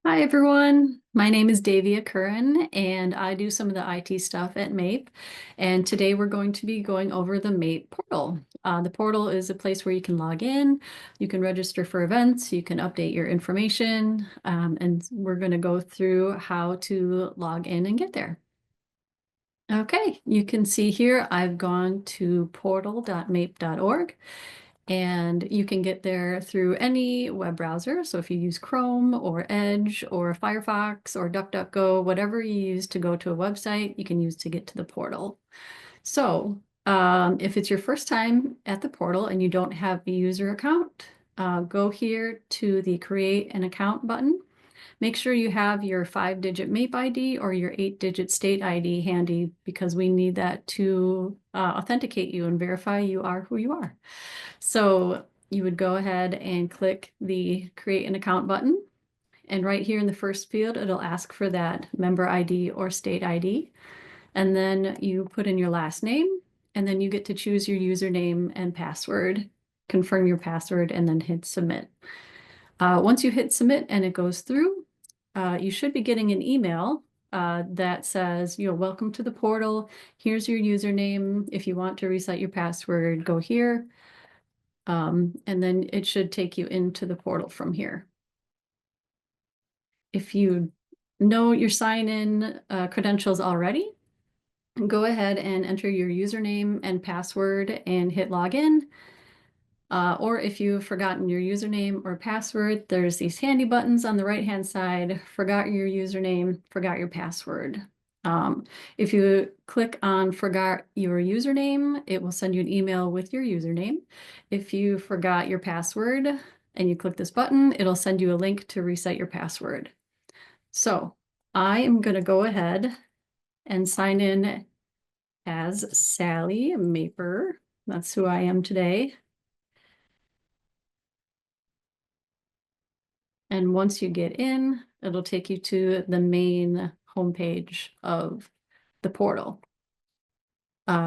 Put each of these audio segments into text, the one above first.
Hi, everyone. My name is Davia Curran, and I do some of the IT stuff at MAPE. And today we're going to be going over the MAPE portal. The portal is a place where you can log in, you can register for events, you can update your information, and we're going to go through how to log in and get there. Okay, you can see here I've gone to portal.mape.org. And you can get there through any web browser. So if you use Chrome or Edge or Firefox or DuckDuckGo, whatever you use to go to a website, you can use to get to the portal. So if it's your first time at the portal and you don't have a user account, go here to the Create an Account button. Make sure you have your 5-digit MAPE ID or your 8-digit state ID handy because we need that to authenticate you and verify you are who you are. So you would go ahead and click the Create an Account button. And right here in the first field, it'll ask for that member ID or state ID. And then you put in your last name, and then you get to choose your username and password, confirm your password, and then hit submit. Once you hit submit and it goes through, you should be getting an email that says, welcome to the portal. Here's your username. If you want to reset your password, go here. And then it should take you into the portal from here. If you know your sign-in credentials already, go ahead and enter your username and password and hit login. Or if you've forgotten your username or password, there's these handy buttons on the right-hand side, forgot your username, forgot your password. If you click on forgot your username, it will send you an email with your username. If you forgot your password and you click this button, it'll send you a link to reset your password. So I am going to go ahead and sign in as Sally Maper. That's who I am today. And once you get in, it'll take you to the main homepage of the portal.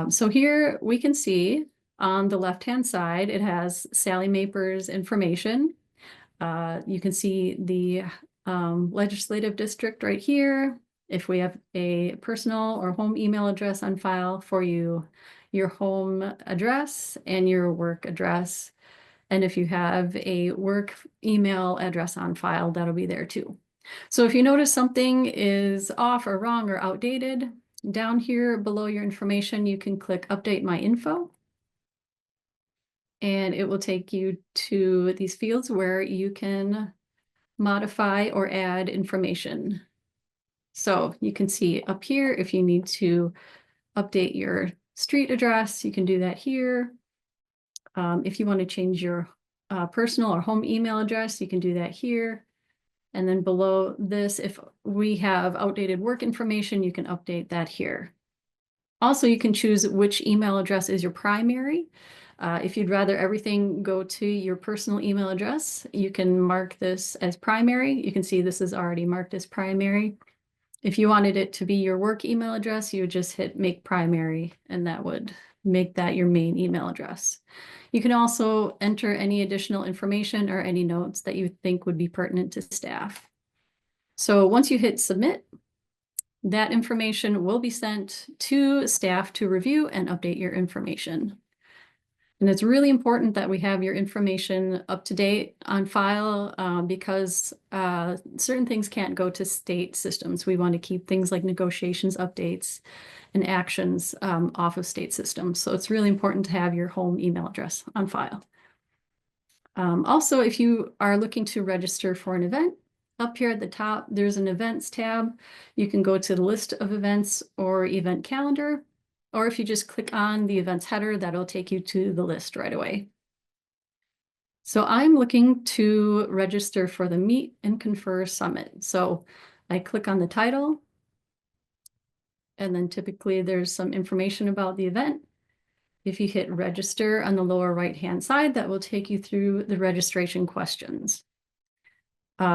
So here we can see on the left-hand side, it has Sally Maper's information. You can see the legislative district right here. If we have a personal or home email address on file for you, your home address and your work address. And if you have a work email address on file, that'll be there too. So if you notice something is off or wrong or outdated, down here below your information, you can click Update My Info. And it will take you to these fields where you can modify or add information. So you can see up here, if you need to update your street address, you can do that here. If you want to change your personal or home email address, you can do that here. And then below this, if we have outdated work information, you can update that here. Also, you can choose which email address is your primary. If you'd rather everything go to your personal email address, you can mark this as primary. You can see this is already marked as primary. If you wanted it to be your work email address, you would just hit make primary, and that would make that your main email address. You can also enter any additional information or any notes that you think would be pertinent to staff. So once you hit submit, that information will be sent to staff to review and update your information. And it's really important that we have your information up to date on file because certain things can't go to state systems. We want to keep things like negotiations updates and actions off of state systems. So it's really important to have your home email address on file. Also, if you are looking to register for an event, up here at the top, there's an events tab. You can go to the list of events or event calendar, or if you just click on the events header, that'll take you to the list right away. So I'm looking to register for the Meet and Confer Summit. So I click on the title, and then typically there's some information about the event. If you hit register on the lower right-hand side, that will take you through the registration questions.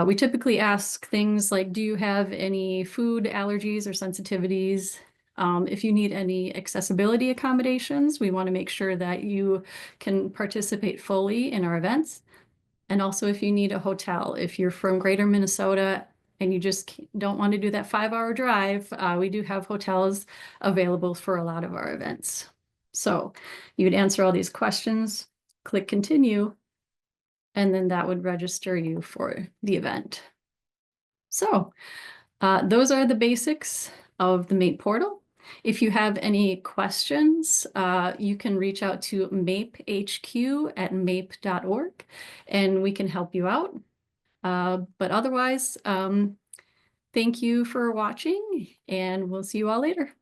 We typically ask things like, do you have any food allergies or sensitivities? If you need any accessibility accommodations, we want to make sure that you can participate fully in our events. And also if you need a hotel, if you're from Greater Minnesota and you just don't want to do that 5-hour drive, we do have hotels available for a lot of our events. So you'd answer all these questions, click continue, and then that would register you for the event. So those are the basics of the MAPE portal. If you have any questions, you can reach out to mapehq@mape.org and we can help you out. But otherwise, thank you for watching and we'll see you all later.